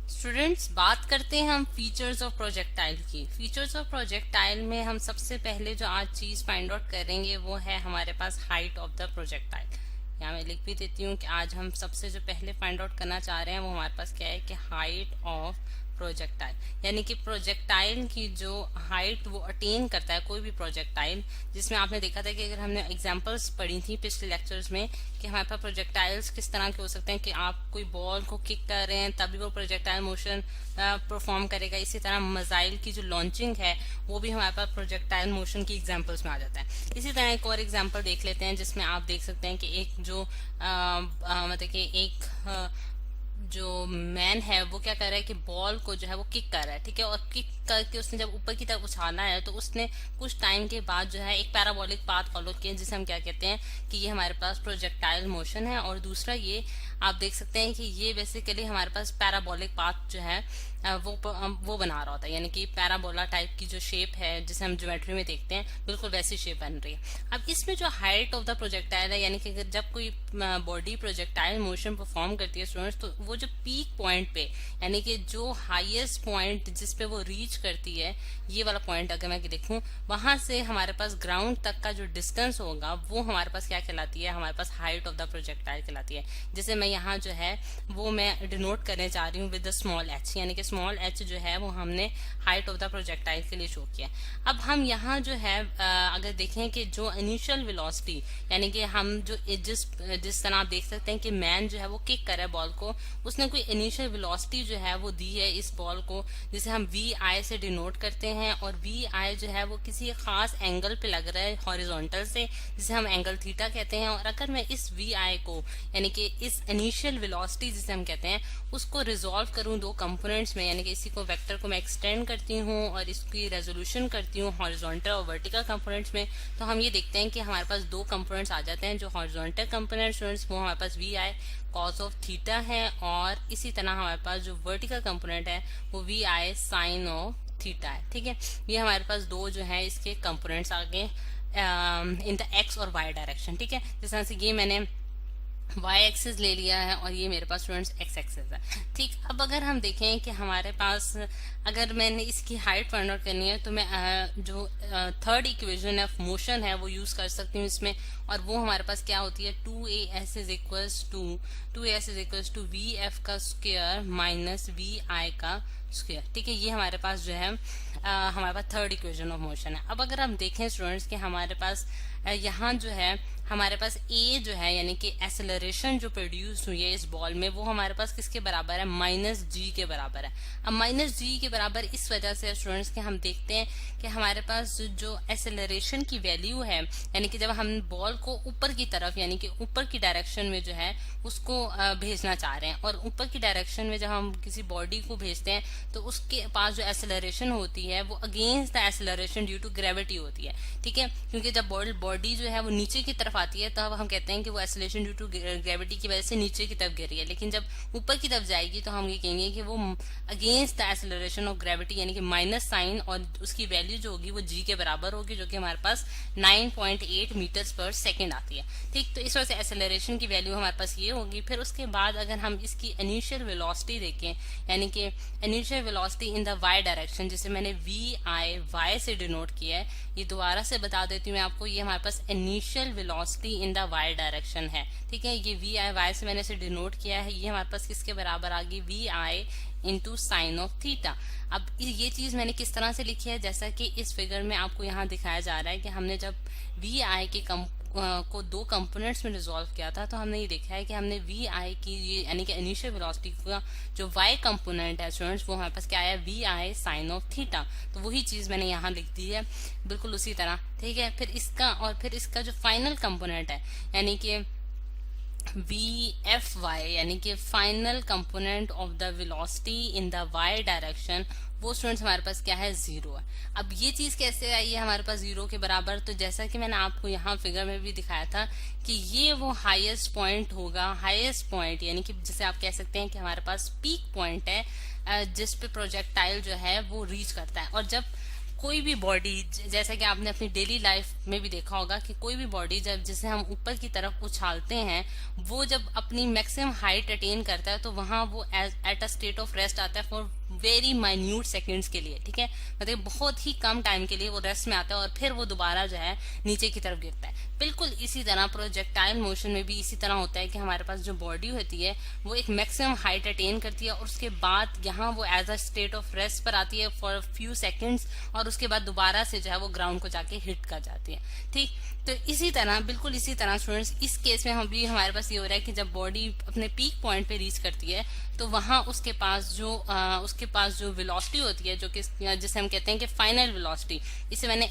Students, बात करते हैं हम फीचर्स ऑफ प्रोजेक्टाइल की। फीचर्स ऑफ प्रोजेक्टाइल में हम सबसे पहले जो आज चीज फाइंड आउट करेंगे वो है हमारे पास हाइट ऑफ द प्रोजेक्टाइल। यहाँ मैं लिख भी देती हूँ कि आज हम सबसे जो पहले फाइंड आउट करना चाह रहे हैं वो हमारे पास क्या है कि हाइट ऑफ प्रोजेक्टाइल, यानी कि प्रोजेक्टाइल की जो हाइट वो अटेन करता है कोई भी प्रोजेक्टाइल। जिसमें आपने देखा था कि अगर हमने एग्जांपल्स पढ़ी थी पिछले लेक्चर्स में कि हमारे पास प्रोजेक्टाइल्स किस तरह के हो सकते हैं कि आप कोई बॉल को किक कर रहे हैं तभी वो प्रोजेक्टाइल मोशन परफॉर्म करेगा। इसी तरह मिसाइल की जो लॉन्चिंग है वो भी हमारे पास प्रोजेक्टाइल मोशन की एग्जांपल्स में आ जाता है। इसी तरह एक और एग्जांपल देख लेते हैं जिसमें आप देख सकते हैं कि एक जो मतलब कि एक जो मैन है वो क्या कर रहा है कि बॉल को जो है वो किक कर रहा है, ठीक है। और किक करके उसने जब ऊपर की तरफ उछाला है तो उसने कुछ टाइम के बाद जो है एक पैराबोलिक पाथ फॉलो किया जिसे हम क्या कहते हैं कि ये हमारे पास प्रोजेक्टाइल मोशन है। और दूसरा ये आप देख सकते हैं कि ये बेसिकली हमारे पास पैराबोलिक पाथ जो है वो बना रहा होता है, यानी कि पैराबोला टाइप की जो शेप है जिसे हम ज्योमेट्री में देखते हैं बिल्कुल वैसी शेप बन रही है। अब इसमें जो हाइट ऑफ द प्रोजेक्टाइल है, यानी कि अगर जब कोई बॉडी प्रोजेक्टाइल मोशन परफॉर्म करती है स्टूडेंट्स, तो वो जो पीक पॉइंट पे यानी कि जो हाईएस्ट पॉइंट जिस पे वो रीच करती है, ये वाला पॉइंट अगर मैं देखूं, वहां से हमारे पास ग्राउंड तक का जो डिस्टेंस होगा वो हमारे पास क्या कहलाती है, हमारे पास हाइट ऑफ द प्रोजेक्टाइल कहलाती है। जिसे मैं यहाँ जो है वो मैं डिनोट करने जा रही हूँ विद द स्मॉल एच, यानी कि स्मॉल एच जो है वो हमने हाइट ऑफ द प्रोजेक्टाइल के लिए शो किया। अब हम यहाँ जो है अगर देखें कि जो इनिशियल वेलोसिटी, यानी कि हम जो जिस तरह आप देख सकते हैं कि मैन जो है वो किक कर रहा है बॉल को, उसने कोई इनिशियल वेलोसिटी जो है वो दी है इस बॉल को जिसे हम वी आई से डिनोट करते हैं। और वी आई जो है वो किसी खास एंगल पे लग रहा है हॉरिजॉन्टल से, जिसे हम एंगल थीटा कहते हैं। और अगर मैं इस वी आई को यानी कि इस इनिशियल वेलोसिटी जिसे हम कहते हैं उसको रिजोल्व करूं दो कंपोनेंट्स में, यानी कि इसी को वेक्टर को मैं एक्सटेंड करती हूँ और इसकी रेजोल्यूशन करती हूँ हॉरिजॉन्टल और वर्टिकल कंपोनेंट्स में, तो हम ये देखते हैं कि हमारे पास दो कंपोनेंट्स आ जाते हैं। जो हॉरिजॉन्टल कंपोनेंट्स वो हमारे पास V I cos of theta है, और इसी तरह हमारे पास जो वर्टिकल कंपोनेंट है वो V I sine of theta है, ठीक है। ये हमारे पास दो जो है इसके कंपोनेंट्स आ गए इन द एक्स और वाई डायरेक्शन, ठीक है। जिस तरह से ये मैंने वाई एक्सिस ले लिया है और ये मेरे पास स्टूडेंट्स एक्स एक्सिस है, ठीक। अब अगर हम देखें कि हमारे पास अगर मैंने इसकी हाइट फाइंड आउट करनी है तो मैं जो थर्ड इक्वेशन ऑफ मोशन है वो यूज कर सकती हूँ इसमें। और वो हमारे पास क्या होती है, 2as is equals to V F का स्क्वायर माइनस वी आई का स्क्वायर, ठीक है। ये हमारे पास जो है हमारे पास थर्ड इक्वेशन ऑफ मोशन है। अब अगर हम देखें स्टूडेंट्स कि हमारे पास यहाँ जो है हमारे पास ए जो है यानी कि एक्सेलरेशन जो प्रोड्यूस हुई है इस बॉल में वो हमारे पास किसके बराबर है, माइनस जी के बराबर है। अब माइनस जी के बराबर इस वजह से स्टूडेंट्स के हम देखते हैं कि हमारे पास जो एक्सेलरेशन की वैल्यू है, यानी कि जब हम बॉल को ऊपर की तरफ यानी कि ऊपर की डायरेक्शन में जो है उसको भेजना चाह रहे हैं, और ऊपर की डायरेक्शन में जब हम किसी बॉडी को भेजते हैं तो उसके पास जो एक्सेलरेशन होती है वो against the acceleration due to gravity होती है, ठीक है। क्योंकि जब बॉडी जो है वो नीचे की तरफ आती है तब हम कहते हैं कि वो एक्सेलरेशन ड्यू टू ग्रेविटी की वजह से नीचे की तरफ गिर रही है, लेकिन जब ऊपर की तरफ जाएगी तो हम ये कहेंगे कि वो against the acceleration of gravity, यानी कि माइनस साइन, और उसकी वैल्यू जो होगी वो जी के बराबर होगी, जो कि हमारे पास 9.8 मीटर्स पर सेकेंड आती है, ठीक। तो इस वजह से एक्सेलरेशन की वैल्यू हमारे पास ये होगी। फिर उसके बाद अगर हम इसकी इनिशियल वेलोसिटी देखें, यानी कि initial velocity in the Y direction, जिसे मैंने वी आई वाई से डिनोट किया है, ये दोबारा से बता देती हूँ आपको, ये हमारे पास initial velocity in the Y direction है, ठीक है। ये वी आई वाई से मैंने इसे डिनोट किया है, ये हमारे पास किसके बराबर आ गई, V I into sine of theta. अब ये चीज मैंने किस तरह से लिखी है, जैसा कि इस फिगर में आपको यहाँ दिखाया जा रहा है कि हमने जब वी आई के को दो कंपोनेंट्स में रिजोल्व किया था तो हमने ये देखा है कि हमने वी आई की ये यानी कि इनिशियल वेलोसिटी का जो वाई कंपोनेंट है स्टूडेंट्स वो हमारे पास क्या है, V I sine of theta. तो वही चीज मैंने यहाँ लिख दी है बिल्कुल उसी तरह, ठीक है। फिर इसका जो फाइनल कंपोनेंट है यानी कि वी एफ वाई, यानी कि final component of the velocity in the Y direction, वो स्टूडेंट्स हमारे पास क्या है, जीरो है। अब ये चीज कैसे आई है हमारे पास जीरो के बराबर, तो जैसा कि मैंने आपको यहाँ फिगर में भी दिखाया था कि ये वो हाईएस्ट पॉइंट होगा, हाईएस्ट पॉइंट यानी कि जिसे आप कह सकते हैं कि हमारे पास पीक पॉइंट है जिस पे प्रोजेक्टाइल जो है वो रीच करता है। और जब कोई भी बॉडी, जैसा कि आपने अपनी डेली लाइफ में भी देखा होगा कि कोई भी बॉडी जब जिसे हम ऊपर की तरफ उछालते हैं, वो जब अपनी मैक्सिमम हाइट अटेन करता है तो वहां वो at a state of rest आता है फॉर वेरी माइन्यूट सेकेंड्स के लिए, ठीक है, मतलब बहुत ही कम टाइम के लिए वो रेस्ट में आता है और फिर वो दोबारा जो है नीचे की तरफ गिरता है। बिल्कुल इसी तरह प्रोजेक्टाइल मोशन में भी इसी तरह होता है कि हमारे पास जो बॉडी होती है वो एक मैक्सिमम हाइट अटेन करती है और उसके बाद यहाँ वो as a state of rest पर आती है फॉर फ्यू सेकेंड्स और उसके बाद दोबारा से जो है वो ग्राउंड को जाके हिट कर जाती है। ठीक, तो इसी तरह, बिल्कुल इसी तरह स्टूडेंट्स, इस केस में हम भी हमारे पास ये हो रहा है कि जब बॉडी अपने पीक पॉइंट पे रीच करती है तो वहां उसके पास जो वेलोसिटी होती है, जो कि जिसे हम कहते हैं कि फाइनल वेलोसिटी, इसे मैंने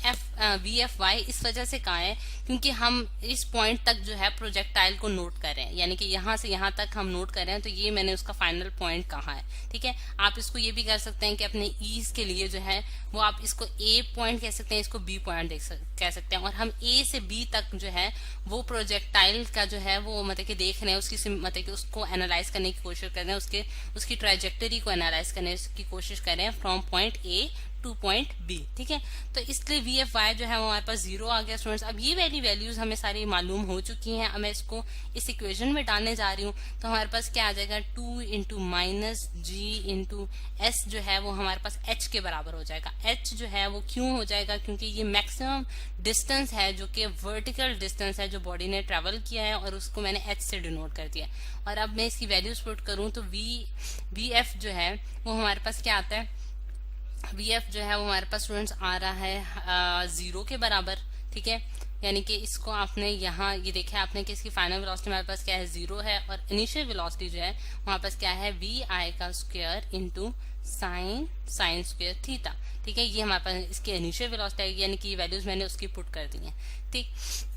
VFY इस वजह से कहा है क्योंकि हम इस पॉइंट तक जो है प्रोजेक्टाइल को नोट कर रहे हैं, यानी कि यहाँ से यहाँ तक हम नोट कर रहे हैं, तो ये मैंने उसका फाइनल पॉइंट कहा है। ठीक है, आप इसको ये भी कर सकते हैं कि अपने ईज के लिए जो है वो आप इसको A पॉइंट कह सकते हैं, इसको B पॉइंट कह सकते हैं, और हम A से B तक जो है वो प्रोजेक्टाइल का जो है वो मतलब कि देख रहे हैं, उसकी मतलब कि उसको एनालाइज करने की कोशिश कर रहे हैं, उसकी ट्राइजेक्टरी को एनालाइज करने की कोशिश कर रहे हैं from point A two point B। ठीक है, तो इसलिए VFY जो है वो हमारे पास 0 आ गया स्टूडेंट्स। अब ये वाली वैल्यूज हमें सारी मालूम हो चुकी हैं, अब मैं इसको इस इक्वेशन में डालने जा रही हूँ, तो हमारे पास क्या आ जाएगा, 2 into minus G into S जो है वो हमारे पास H के बराबर हो जाएगा। H जो है वो क्यों हो जाएगा, क्योंकि ये मैक्सिमम डिस्टेंस है जो कि वर्टिकल डिस्टेंस है जो बॉडी ने ट्रेवल किया है और उसको मैंने H से डिनोट कर दिया। और अब मैं इसकी वैल्यूज पुट करूं तो VF जो है वो हमारे पास क्या आता है, VF जो है वो हमारे पास स्टूडेंट्स आ रहा है 0 के बराबर। ठीक है, यानी कि इसको आपने यहाँ ये देखा आपने कि इसकी फाइनल वेलोसिटी हमारे पास क्या है, 0 है, और इनिशियल वेलोसिटी जो है हमारे पास क्या है, VI का square into sine square theta. ठीक है, ये हमारे पास इसकी इनिशियल वेलोसिटी आएगी, यानी कि ये वैल्यूज मैंने उसकी पुट कर दी हैं। ठीक,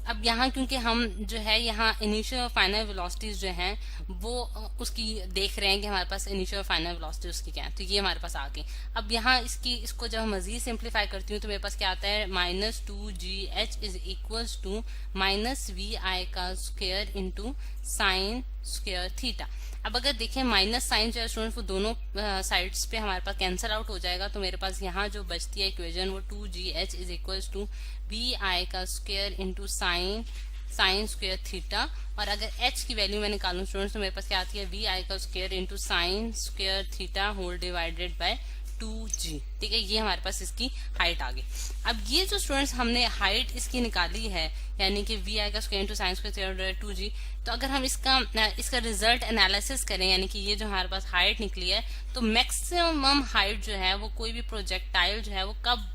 अब यहाँ क्योंकि हम जो है यहाँ इनिशियल और फाइनल वेलोसिटीज जो हैं वो उसकी देख रहे हैं कि हमारे पास इनिशियल और फाइनल वेलोसिटी उसकी क्या है, तो ये हमारे पास आ गई। अब यहाँ इसको जब मजीद सिंप्लीफाई करती हूँ तो मेरे पास क्या आता है, -2GH is equals to -VI का square into sine square theta. अब अगर देखें माइनस साइन जो है स्टूडेंट वो दोनों साइड्स पे हमारे पास कैंसिल आउट हो जाएगा, तो मेरे पास यहाँ जो बचती है इक्वेशन वो 2GH is equals to VI का square into sine square theta. और अगर H की वैल्यू मैं निकालूं स्टूडेंट्स तो मेरे पास क्या आती है, VI का square into sine square theta whole divided by 2G। ठीक है, ये हमारे पास इसकी हाइट आ गई। अब ये जो स्टूडेंट्स हमने हाइट इसकी निकाली है, यानी कि VI का square into sine square 2G, तो अगर हम इसका रिजल्ट एनालिसिस करें, यानी कि ये जो हमारे पास हाइट निकली है, तो मैक्सिमम हाइट जो है वो कोई भी प्रोजेक्टाइल जो है वो कब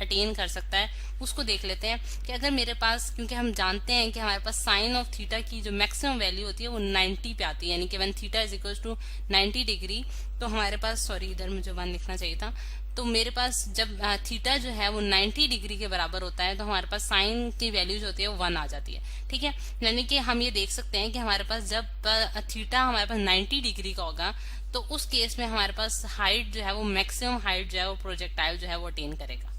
अटेन कर सकता है उसको देख लेते हैं। कि अगर मेरे पास, क्योंकि हम जानते हैं कि हमारे पास साइन ऑफ थीटा की जो मैक्सिमम वैल्यू होती है वो 90 पे आती है, यानी कि 1 theta is equal to 90 degree, तो हमारे पास, सॉरी इधर मुझे 1 लिखना चाहिए था, तो मेरे पास जब थीटा जो है वो 90 डिग्री के बराबर होता है तो हमारे पास साइन की वैल्यू जो होती है वो 1 आ जाती है। ठीक है, यानी कि हम ये देख सकते हैं कि हमारे पास जब थीटा हमारे पास 90 डिग्री का होगा तो उस केस में हमारे पास हाइट जो है वो मैक्सिमम हाइट जो है वो प्रोजेक्टाइल जो है वो अटेन करेगा।